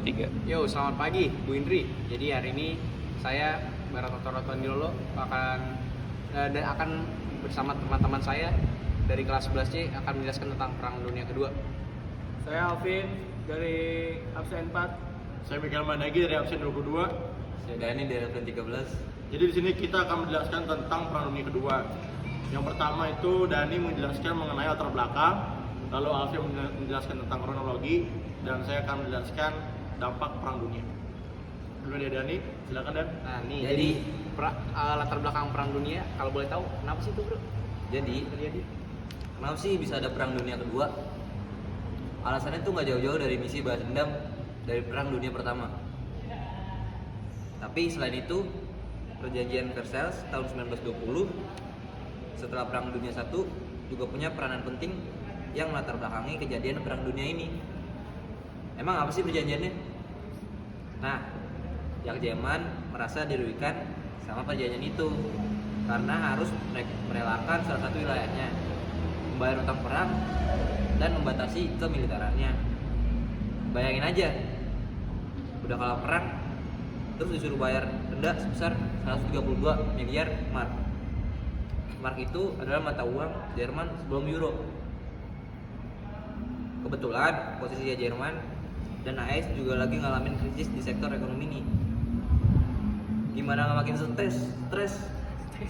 Tiga. Yo, selamat pagi Bu Indri. Jadi hari ini saya Barato Rotondolo akan bersama teman-teman saya dari kelas 11C akan menjelaskan tentang Perang Dunia Kedua. Saya Alvin dari absen 4. Saya Mikael Mandagi dari absen 22. Saya Dani dari absen 13. Jadi di sini kita akan menjelaskan tentang Perang Dunia Kedua. Yang pertama itu Dani menjelaskan mengenai latar belakang, lalu Alvin menjelaskan tentang kronologi, dan saya akan menjelaskan dampak Perang Dunia. Dulu dia Dani, silakan Dan. Nah, nih Jadi, latar belakang Perang Dunia, kalau boleh tahu kenapa sih itu, Bro? Jadi, kenapa sih bisa ada Perang Dunia Kedua? Alasannya tuh nggak jauh-jauh dari misi balas dendam dari Perang Dunia Pertama. Tapi selain itu, Perjanjian Versailles tahun 1920 setelah Perang Dunia I juga punya peranan penting yang melatar belakangi kejadian Perang Dunia ini. Emang apa sih perjanjiannya? Nah, pihak Jerman merasa dirugikan sama perjanjian itu karena harus merelakan salah satu wilayahnya, membayar utang perang, dan membatasi kemiliterannya. Bayangin aja, udah kalah perang, terus disuruh bayar denda sebesar 132 miliar mark. Mark itu adalah mata uang Jerman sebelum euro. Kebetulan posisi Jerman dan AS juga lagi ngalamin krisis di sektor ekonomi ini. Gimana nggak makin stres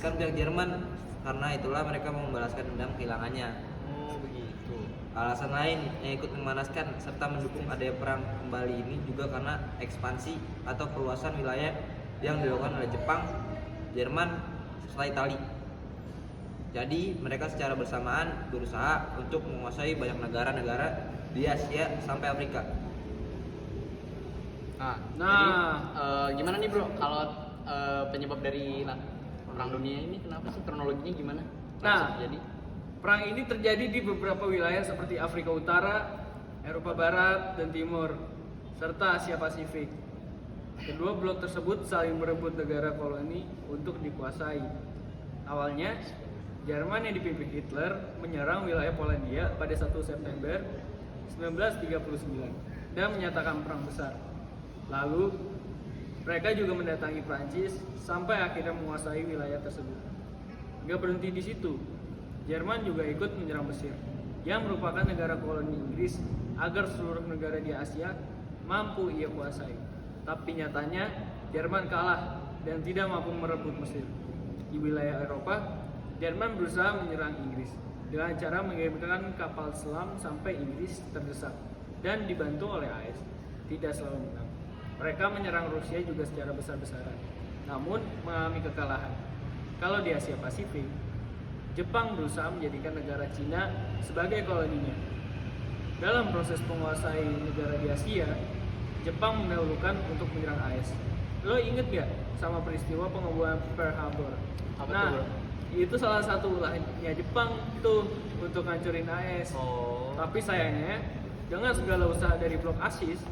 kan pihak Jerman, karena itulah mereka mau membalaskan dendam kehilangannya. Oh, begitu. Alasan lain yang ikut memanaskan serta mendukung adanya perang kembali ini juga karena ekspansi atau perluasan wilayah yang dilakukan oleh Jepang, Jerman, serta Italia. Jadi mereka secara bersamaan berusaha untuk menguasai banyak negara-negara di Asia sampai Afrika. Jadi, gimana nih, Bro? Kalau penyebab dari Perang Dunia ini kenapa sih, kronologinya gimana? Jadi Perang ini terjadi di beberapa wilayah seperti Afrika Utara, Eropa Barat dan Timur, serta Asia Pasifik. Kedua blok tersebut saling berebut negara koloni untuk dikuasai. Awalnya, Jerman yang dipimpin Hitler menyerang wilayah Polandia pada 1 September 1939 dan menyatakan perang besar. Lalu, mereka juga mendatangi Prancis sampai akhirnya menguasai wilayah tersebut. Gak berhenti di situ, Jerman juga ikut menyerang Mesir, yang merupakan negara koloni Inggris, agar seluruh negara di Asia mampu ia kuasai. Tapi nyatanya, Jerman kalah dan tidak mampu merebut Mesir. Di wilayah Eropa, Jerman berusaha menyerang Inggris dengan cara mengirimkan kapal selam sampai Inggris terdesak dan dibantu oleh AS. Tidak selalu menang. Mereka menyerang Rusia juga secara besar-besaran, namun mengalami kekalahan. Kalau di Asia Pasifik, Jepang berusaha menjadikan negara Cina sebagai koloninya. Dalam proses menguasai negara di Asia, Jepang mendahulukan untuk menyerang AS. Lo inget gak sama peristiwa pengeboman Pearl Harbor? Itu salah satu ulahnya Jepang tuh untuk hancurin AS. Tapi sayangnya, dengan segala usaha dari blok Axis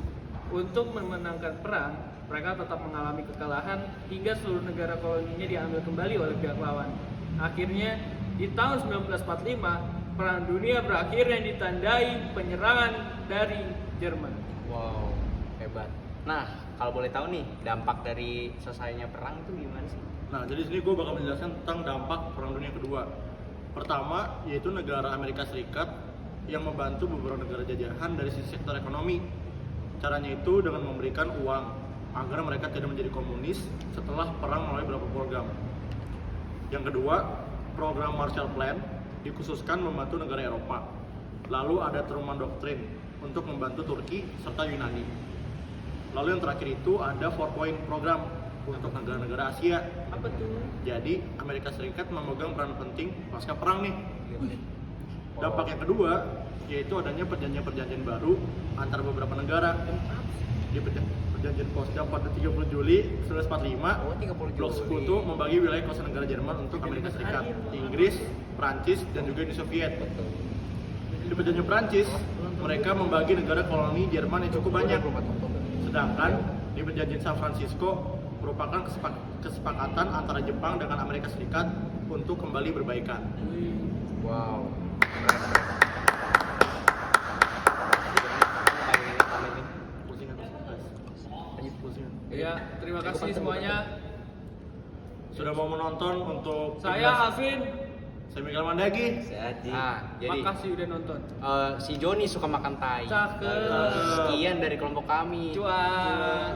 untuk memenangkan perang, mereka tetap mengalami kekalahan hingga seluruh negara koloninya diambil kembali oleh pihak lawan. Akhirnya, di tahun 1945, Perang Dunia berakhir yang ditandai penyerangan dari Jerman. wow, hebat. Nah, kalau boleh tahu nih, dampak dari selesainya perang itu gimana sih? Nah, jadi sini gue bakal menjelaskan tentang dampak Perang Dunia Kedua. Pertama, yaitu negara Amerika Serikat yang membantu beberapa negara jajahan dari sisi sektor ekonomi. Caranya itu dengan memberikan uang agar mereka tidak menjadi komunis setelah perang melalui beberapa program. Yang kedua, program Marshall Plan dikhususkan membantu negara Eropa. Lalu ada Truman Doctrine untuk membantu Turki serta Yunani. Lalu yang terakhir itu ada 4-point program untuk negara-negara Asia. Apa tuh? Jadi Amerika Serikat memegang peran penting pasca perang nih. Dampak yang kedua yaitu adanya perjanjian-perjanjian baru antara beberapa negara. Di perjanjian Potsdam pada 30 Juli 1945, Blok Sekutu membagi wilayah kawasan negara Jerman untuk Amerika Serikat, Inggris, Prancis, dan juga Uni Soviet. Di perjanjian Prancis, mereka membagi negara koloni Jerman yang cukup banyak. Sedangkan di perjanjian San Francisco merupakan kesepakatan antara Jepang dengan Amerika Serikat untuk kembali berbaikan. Wow. Ya, terima kasih semuanya. Sudah mau menonton untuk Saya Alvin. saya Miguel Mandagi. Saya Haji. Nah, jadi Makasih udah nonton. si Joni suka makan tai. Cakep. Sekian dari kelompok kami. Cuan.